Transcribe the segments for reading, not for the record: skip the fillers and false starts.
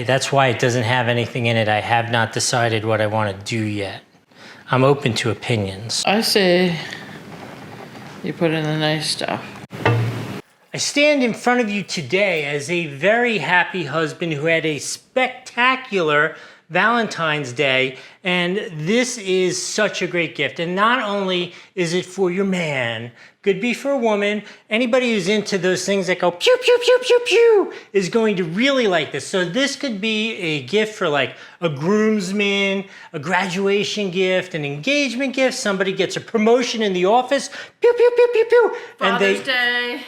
That's why it doesn't have anything in it. I have not decided what I want to do yet. I'm open to opinions. I say you put in the nice stuff. I stand in front of you today as a very happy husband who had a spectacular Valentine's Day, and this is such a great gift. And not only is it for your man, could be for a woman, anybody who's into those things that go pew, pew, pew, pew, pew is going to really like this. So this could be a gift for like a groomsman, a graduation gift, an engagement gift, somebody gets a promotion in the office, pew, pew, pew, pew, pew.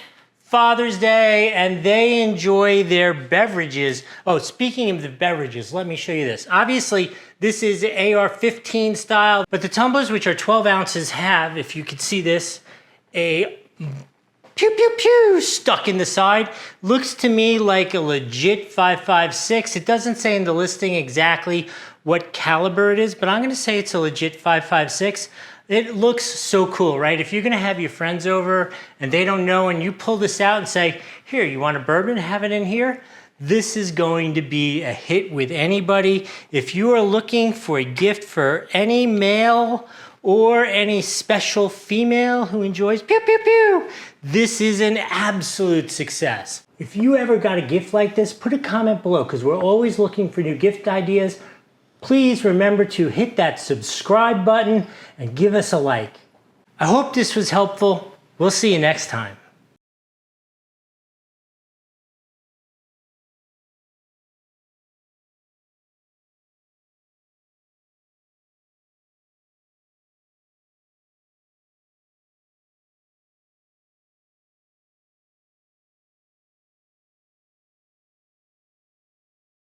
Father's Day, and they enjoy their beverages. Oh, speaking of the beverages, let me show you this. Obviously, this is AR-15 style, but the tumblers, which are 12 ounces, have, if you could see this, a pew, pew, pew stuck in the side. Looks to me like a legit 5.56. It doesn't say in the listing exactly what caliber it is, but I'm gonna say it's a legit 5.56. It looks so cool, right? If you're gonna have your friends over and they don't know and you pull this out and say, here, you want a bourbon, have it in here? This is going to be a hit with anybody. If you are looking for a gift for any male or any special female who enjoys pew, pew, pew, this is an absolute success. If you ever got a gift like this, put a comment below because we're always looking for new gift ideas. Please remember to hit that subscribe button and give us a like. I hope this was helpful. We'll see you next time.